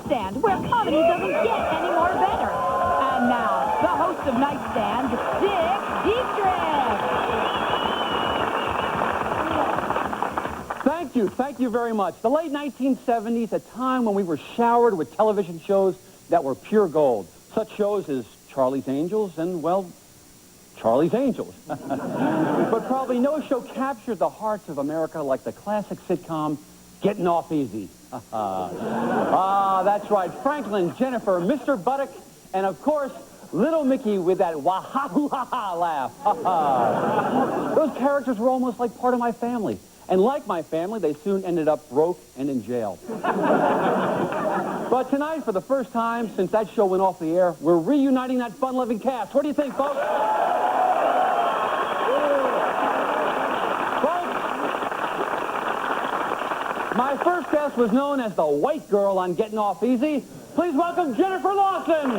Nightstand, where comedy doesn't get any more better. And now, the host of Nightstand, Dietrick. Thank you very much. The late 1970s, a time when we were showered with television shows that were pure gold. Such shows as Charlie's Angels and, well, Charlie's Angels. But probably no show captured the hearts of America like the classic sitcom Getting Off Easy. That's right. Franklin, Jennifer, Mr. Buttock, and of course, Little Mickey with that wah-ha-hoo-ha-ha laugh. Those characters were almost like part of my family. And like my family, they soon ended up broke and in jail. But tonight, for the first time since that show went off the air, we're reuniting that fun-loving cast. What do you think, folks? My first guest was known as the white girl on Getting Off Easy. Please welcome Jennifer Lawson.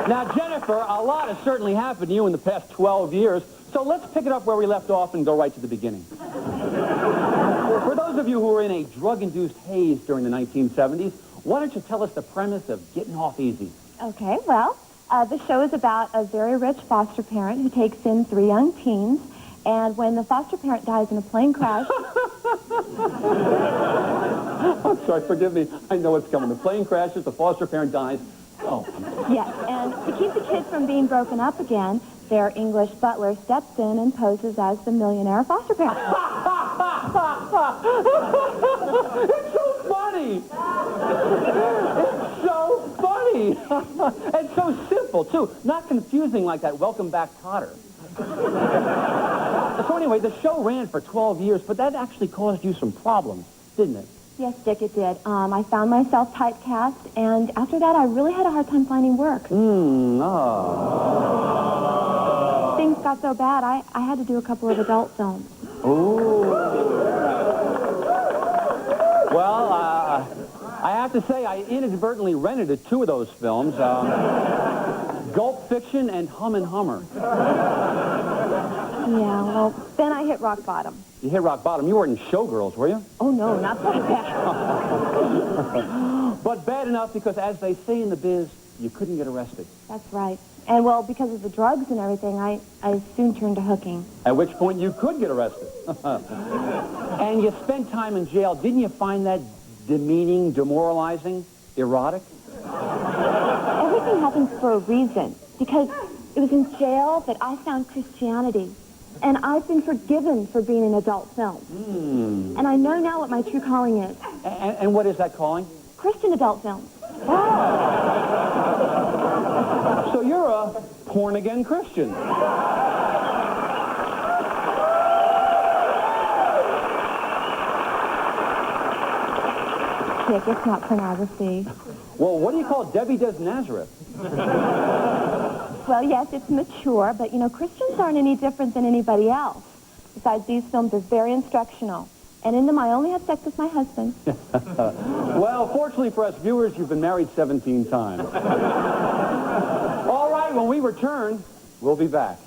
Now, Jennifer, a lot has certainly happened to you in the past 12 years, so let's pick it up where we left off and go right to the beginning. For those of you who were in a drug-induced haze during the 1970s, why don't you tell us the premise of Getting Off Easy? Okay, well, the show is about a very rich foster parent who takes in 3 young teens, and when the foster parent dies in a plane crash... I'm sorry, forgive me. I know it's coming. The plane crashes, the foster parent dies. Oh. Yes, and to keep the kids from being broken up again, their English butler steps in and poses as the millionaire foster parent. It's so funny! It's so funny! And so simple, too. Not confusing like that Welcome Back Cotter. So anyway, the show ran for 12 years, but that actually caused you some problems, didn't it? Yes, Dick, it did. I found myself typecast, and after that, I really had a hard time finding work. Things got so bad, I had to do a couple of adult films. Ooh. Well, I have to say, I inadvertently rented 2 of those films, Gulp Fiction and Hum and Hummer. Yeah, well, then I hit rock bottom. You hit rock bottom. You weren't in Showgirls, were you? Oh, no, not like that. But bad enough because, as they say in the biz, you couldn't get arrested. That's right. And, well, because of the drugs and everything, I soon turned to hooking. At which point you could get arrested. And you spent time in jail. Didn't you find that demeaning, demoralizing, erotic? Everything happens for a reason. Because it was in jail that I found Christianity. And I've been forgiven for being in adult films. And I know now what my true calling is. And what is that calling? Christian adult films. So you're a born-again Christian. Dick, it's not pornography. Well, what do you call Debbie Does Nazareth? Well, yes, it's mature, but, you know, Christians aren't any different than anybody else. Besides, these films are very instructional. And in them, I only have sex with my husband. Well, fortunately for us viewers, you've been married 17 times. All right, when we return, we'll be back.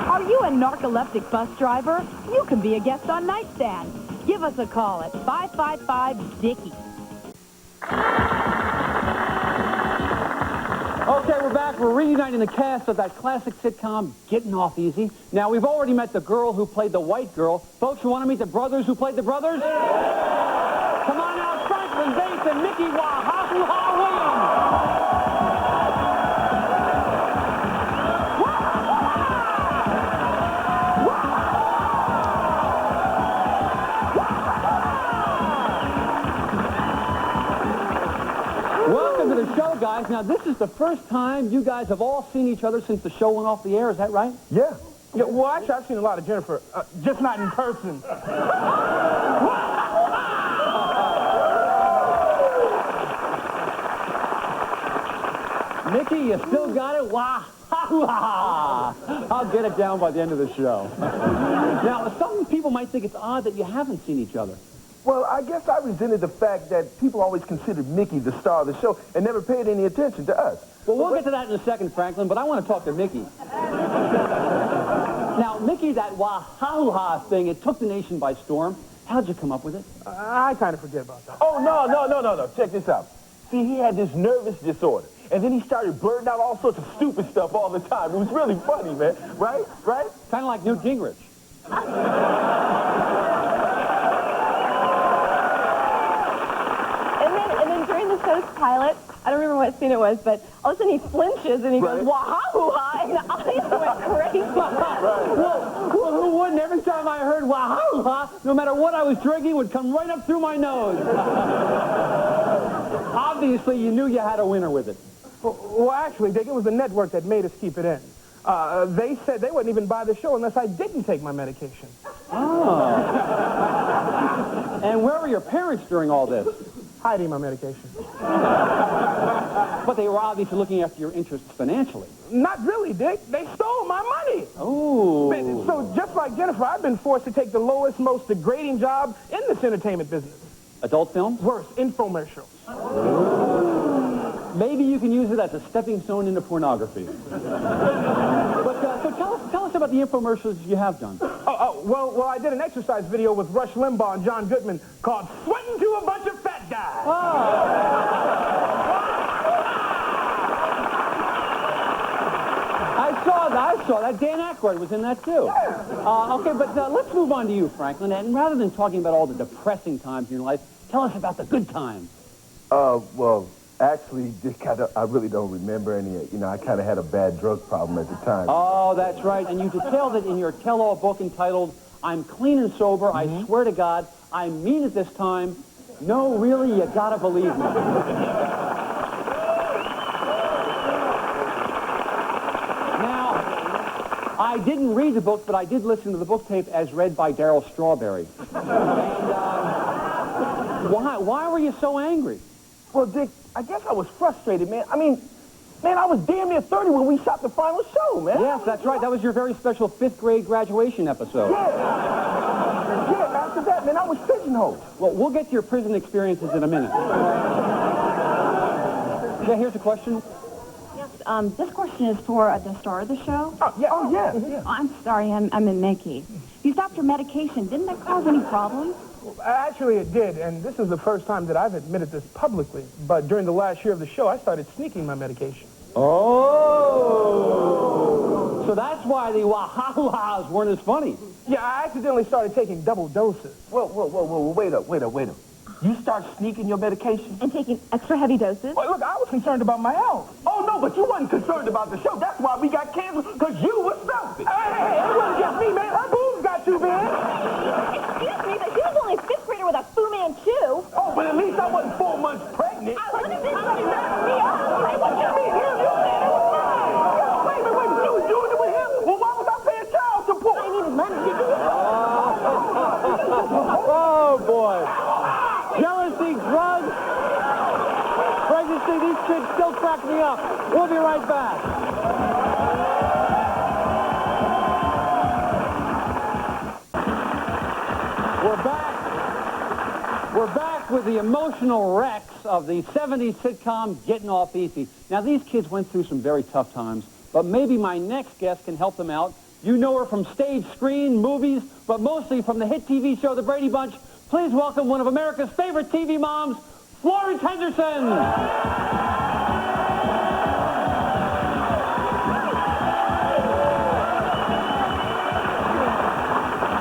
Are you a narcoleptic bus driver? You can be a guest on Nightstand. Give us a call at 555-DICKY. Okay, we're back. We're reuniting the cast of that classic sitcom, Getting Off Easy. Now, we've already met the girl who played the white girl. Folks, you want to meet the brothers who played the brothers? Come on out, Franklin Bates and Mickey Wah-ha-hoo-ha Williams. Welcome to the show, guys. Now, this is the first time you guys have all seen each other since the show went off the air. Is that right? Yeah. Well, actually, I've seen a lot of Jennifer, just not in person. Mickey, you still got it? Wah-ha-hoo-ha! I'll get it down by the end of the show. Now, some people might think it's odd that you haven't seen each other. Well, I guess I resented the fact that people always considered Mickey the star of the show and never paid any attention to us. Well, we'll get to that in a second, Franklin, but I want to talk to Mickey. Now, Mickey, that wah-ha-ha thing, it took the nation by storm. How'd you come up with it? I kind of forget about that. Oh, no. Check this out. See, he had this nervous disorder. And then he started blurting out all sorts of stupid stuff all the time. It was really funny, man. Right? Kind of like Newt Gingrich. And then during the show's pilot, I don't remember what scene it was, but all of a sudden he flinches and he goes, wah-ha-hoo-ha, and the audience went crazy. Well, who wouldn't? Every time I heard wah-ha-ha, no matter what I was drinking, would come right up through my nose. Obviously, you knew you had a winner with it. Well, actually, Dick, it was the network that made us keep it in. They said they wouldn't even buy the show unless I didn't take my medication. Oh. And where were your parents during all this? Hiding my medication. But they were obviously looking after your interests financially. Not really, Dick. They stole my money. Oh. So just like Jennifer, I've been forced to take the lowest, most degrading job in this entertainment business. Adult films? Worse, infomercials. Maybe you can use it as a stepping stone into pornography. But so tell us about the infomercials you have done. Well, I did an exercise video with Rush Limbaugh and John Goodman called "Sweating to a Bunch of Fat Guys." I saw that. Dan Aykroyd was in that, too. Okay, but let's move on to you, Franklin. And rather than talking about all the depressing times in your life, tell us about the good times. Well, actually, I really don't remember any. I kind of had a bad drug problem at the time. Oh, that's right. And you detailed it in your tell-all book entitled, "I'm Clean and Sober. I swear to God, I mean it this time. No, really, you gotta believe me." I didn't read the book, but I did listen to the book tape as read by Darryl Strawberry. And why were you so angry? Well, Dick, I guess I was frustrated, man. I was damn near 30 when we shot the final show, man. Yes, that's right. That was your very special 5th grade graduation episode. Yeah, after that, man, I was pigeonholed. Well, we'll get to your prison experiences in a minute. Yeah, here's a question. This question is for the star of the show. Yeah. Oh, I'm sorry, I'm in Mickey. You stopped your medication. Didn't that cause any problems? Well, actually, it did, and this is the first time that I've admitted this publicly. But during the last year of the show, I started sneaking my medication. Oh! So that's why the wah-ha-ha's weren't as funny. Yeah, I accidentally started taking double doses. Whoa, wait up. You start sneaking your medication? And taking extra heavy doses? Well, look, I was concerned about my health. Oh, no, but you wasn't concerned about the show. That's why we got canceled, because you were selfish. Hey, it wasn't just me, man. Her boobs got too big. Excuse me, but she was only a 5th grader with a Fu Manchu. Oh, but at least I wasn't 4 months pregnant. What did this mess me up? What you mean? You said it was fine. Wait, you was doing it with him? Well, why was I paying child support? I needed money. Oh, boy. Jealousy, drugs, pregnancy, these kids still crack me up. We'll be right back. We're back with the emotional wrecks of the 70s sitcom Getting Off Easy. Now, these kids went through some very tough times, but maybe my next guest can help them out. You know her from stage, screen, movies, but mostly from the hit TV show The Brady Bunch. Please welcome one of America's favorite TV moms, Florence Henderson.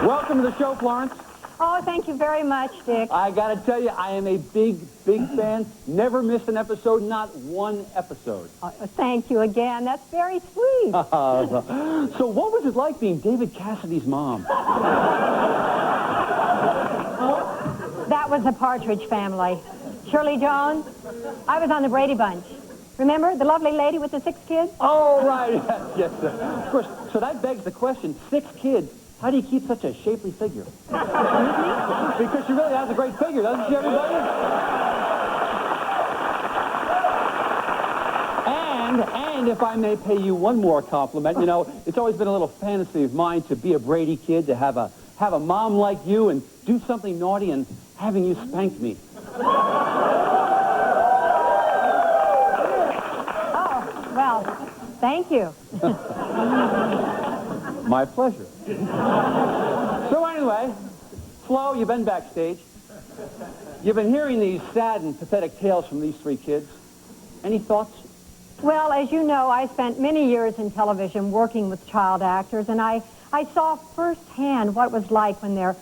Welcome to the show, Florence. Oh, thank you very much, Dick. I got to tell you, I am a big fan. Never missed an episode, not one episode. Thank you again. That's very sweet. So what was it like being David Cassidy's mom? That was the Partridge Family. Shirley Jones, I was on the Brady Bunch. Remember, the lovely lady with the 6 kids? Oh, right. Yes, sir. Of course, so that begs the question, 6 kids. How do you keep such a shapely figure? Because she really has a great figure, doesn't she, everybody? And if I may pay you one more compliment, it's always been a little fantasy of mine to be a Brady kid, to have a mom like you and do something naughty and having you spank me. Oh, well, thank you. My pleasure. So anyway, Flo, you've been backstage. You've been hearing these sad and pathetic tales from these three kids. Any thoughts? Well, as you know, I spent many years in television working with child actors, and I saw firsthand what it was like when their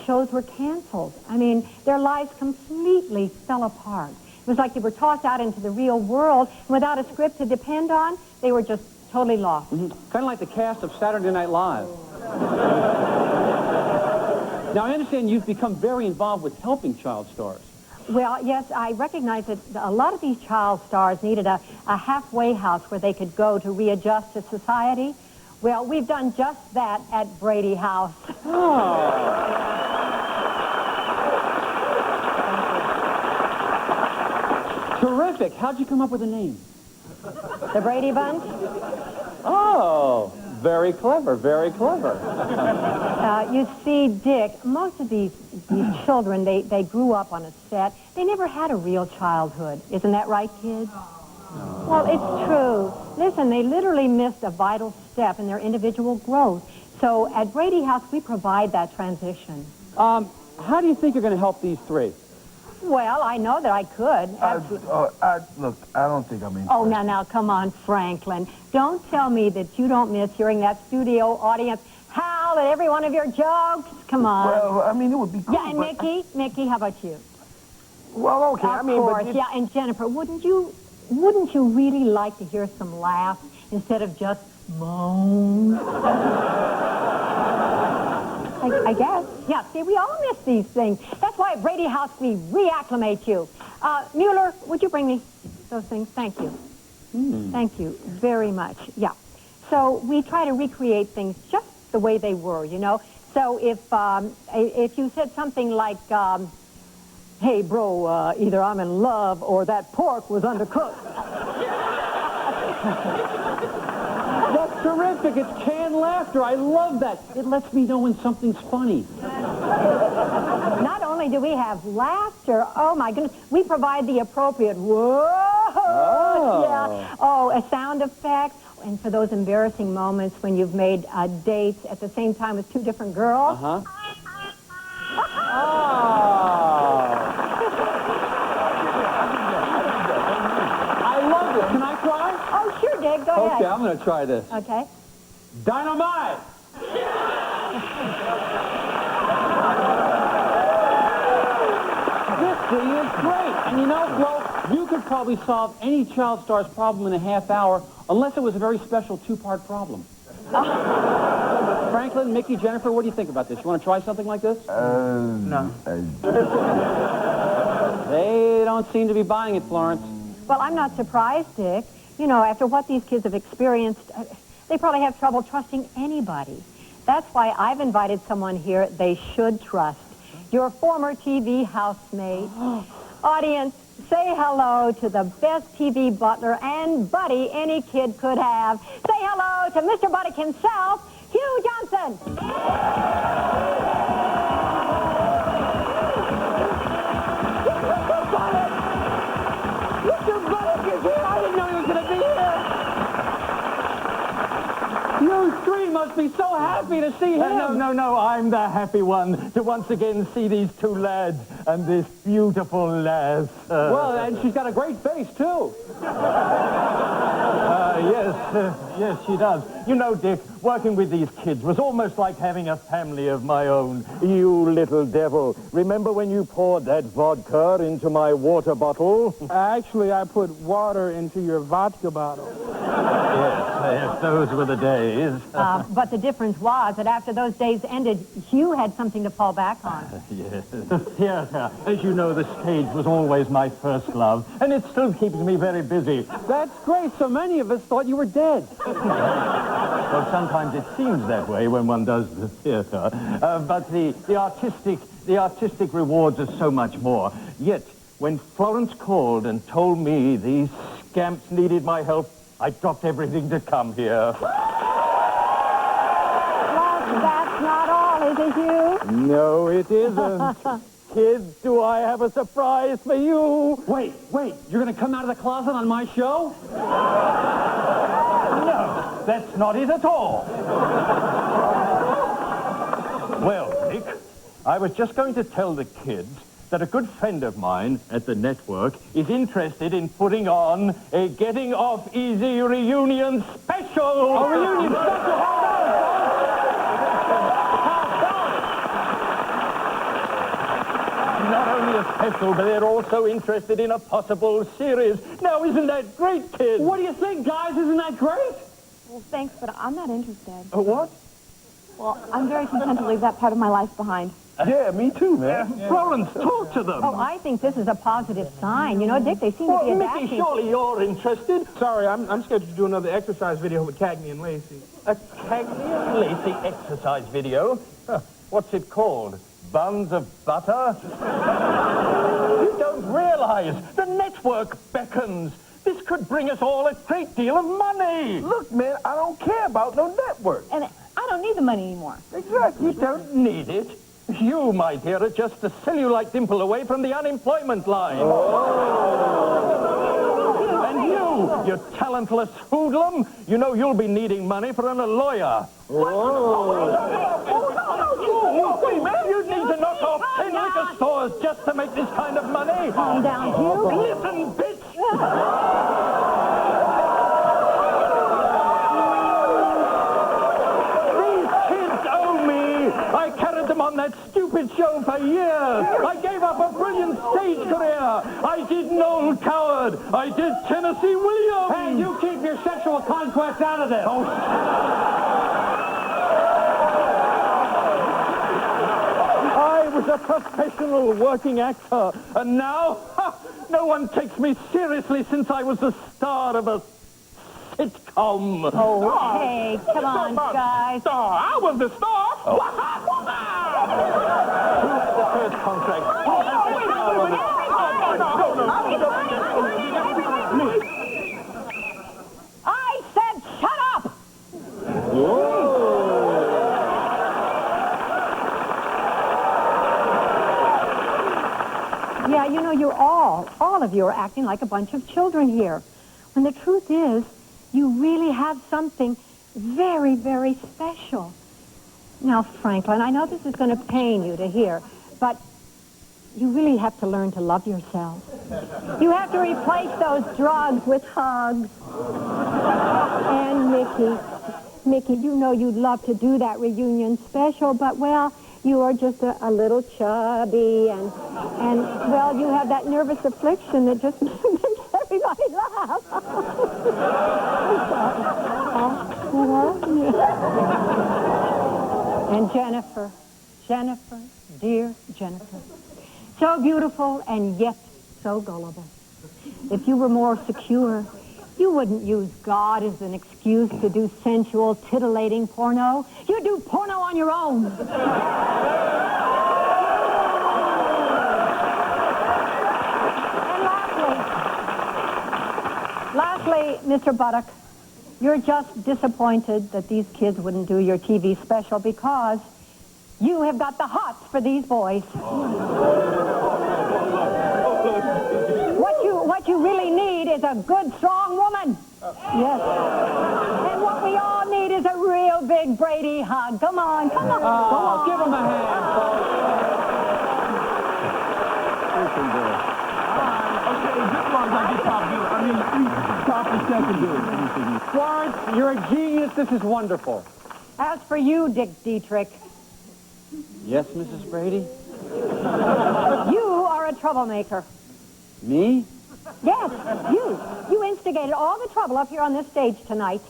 shows were canceled. I mean, their lives completely fell apart. It was like they were tossed out into the real world, and without a script to depend on, they were just totally lost. Mm-hmm. Kind of like the cast of Saturday Night Live. Now, I understand you've become very involved with helping child stars. Well, yes, I recognize that a lot of these child stars needed a halfway house where they could go to readjust to society. Well, we've done just that at Brady House. Oh. Terrific. How'd you come up with the name? The Brady Bunch? Oh, very clever, very clever. You see, Dick, most of these children, they grew up on a set. They never had a real childhood. Isn't that right, kids? Well, it's true. Listen, they literally missed a vital step in their individual growth. So at Brady House, we provide that transition. How do you think you're going to help these three? Well, I know that I could. Look, I don't think I'm interested. Oh, now, come on, Franklin. Don't tell me that you don't miss hearing that studio audience howl at every one of your jokes. Come on. Well, I mean, it would be cool. Yeah, and Mickey, how about you? Well, okay, Of course, yeah, and Jennifer, wouldn't you really like to hear some laughs instead of just moans? I guess. Yeah, see, we all miss these things. That's why at Brady House we reacclimate you. Mueller, would you bring me those things? Thank you. Thank you very much. Yeah. So we try to recreate things just the way they were, you know. So if you said something like, hey, bro, either I'm in love or that pork was undercooked. That's terrific. It's canned laughter. I love that. It lets me know when something's funny. Not only do we have laughter, oh, my goodness, we provide the appropriate whoa, yeah, a sound effect. And for those embarrassing moments when you've made dates at the same time with two different girls. Oh. I love it. Can I try? Oh, sure, Dick. Go ahead. Okay, I'm going to try this. Okay. Dynamite! This thing is great. And you know, Flo, you could probably solve any child star's problem in a half hour unless it was a very special two-part problem. Franklin, Mickey, Jennifer, what do you think about this? You want to try something like this? No. They don't seem to be buying it, Florence. Well, I'm not surprised, Dick. You know, after what these kids have experienced, they probably have trouble trusting anybody. That's why I've invited someone here they should trust. Your former TV housemate. Audience, say hello to the best TV butler and buddy any kid could have. Say hello to Mr. Buddick himself, Hugh Johnson. Mr. Buddick is here. I didn't know he was going to be here. You three must be so happy to see him. No, I'm the happy one to once again see these two lads and this beautiful lass. Well, and she's got a great face, too. Yes, she does. You know, Dick, working with these kids was almost like having a family of my own. You little devil. Remember when you poured that vodka into my water bottle? Actually, I put water into your vodka bottle. Yes, those were the days. But the difference was that after those days ended, Hugh had something to fall back on. Yes. The theater. As you know, the stage was always my first love, and it still keeps me very busy. That's great. So many of us thought you were dead. Well, sometimes it seems that way when one does the theater. But the artistic rewards are so much more. Yet, when Florence called and told me these scamps needed my help, I dropped everything to come here. Well, that's not all, is it, Hugh? No, it isn't. kids, do I have a surprise for you? Wait, you're going to come out of the closet on my show? No, that's not it at all. Well, Dick, I was just going to tell the kids that a good friend of mine at the network is interested in putting on a Getting Off Easy reunion special. A reunion special? Hold on, Not only a special, but they're also interested in a possible series. Now, isn't that great, kids? What do you think, guys? Isn't that great? Well, thanks, but I'm not interested. What? Well, I'm very content to leave that part of my life behind. Yeah, me too, man. Florence, talk to them. Oh, I think this is a positive sign. You know, Dick, they seem to be Well, adapting. Mickey, surely you're interested. Sorry, I'm scheduled to do another exercise video with Cagney and Lacey. A Cagney and Lacey exercise video? Huh, what's it called? Buns of butter? You don't realize the network beckons. This could bring us all a great deal of money. Look, man, I don't care about no network. And I don't need the money anymore. Exactly. You don't need it. You, my dear, are just a cellulite dimple away from the unemployment line. Oh. And you talentless hoodlum, you know you'll be needing money for a lawyer. Wait, man, you need to knock off 10 liquor stores just to make this kind of money. Calm down, Hugh. Listen, bitch. I carried them on that stupid show for years. I gave up a brilliant stage career. I did Noel Coward. I did Tennessee Williams. Hey, you keep your sexual conquest out of this. Oh. I was a professional working actor, and now no one takes me seriously since I was the star of a sitcom. Oh, hey, come on, guys. Star. I was the star. Who had the first contract? I said shut up! Yeah, you know, all of you are acting like a bunch of children here. When the truth is, you really have something very, very special. Now, Franklin, I know this is going to pain you to hear, but you really have to learn to love yourself. You have to replace those drugs with hugs. And Mickey, you know you'd love to do that reunion special, but, well, you are just a little chubby, and, well, you have that nervous affliction that just makes everybody laugh. And Jennifer, dear Jennifer, so beautiful and yet so gullible. If you were more secure, you wouldn't use God as an excuse to do sensual, titillating porno. You do porno on your own. And lastly, Mr. Buttock, you're just disappointed that these kids wouldn't do your TV special because you have got the hots for these boys. What you really need is a good, strong woman. Yes. And what we all need is a real big Brady hug. Come on. Come on. Give him a hand, folks. Florence, you're a genius. This is wonderful. As for you, Dietrick, Yes, Mrs. Brady? you are a troublemaker. Me? Yes, you. You instigated all the trouble up here on this stage tonight.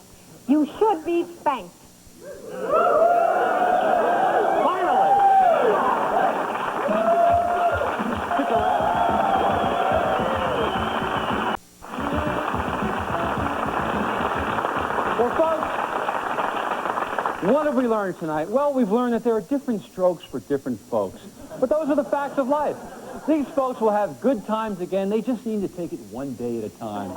You should be spanked. Finally! Well, folks, what have we learned tonight? Well, we've learned that there are different strokes for different folks. But those are the facts of life. These folks will have good times again. They just need to take it one day at a time.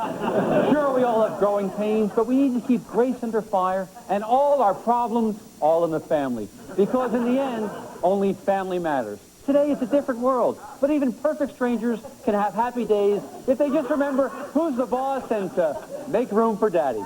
Sure, we all have growing pains, but we need to keep grace under fire and all our problems all in the family. Because in the end, only family matters. Today is a different world, but even perfect strangers can have happy days if they just remember who's the boss and to make room for Daddy.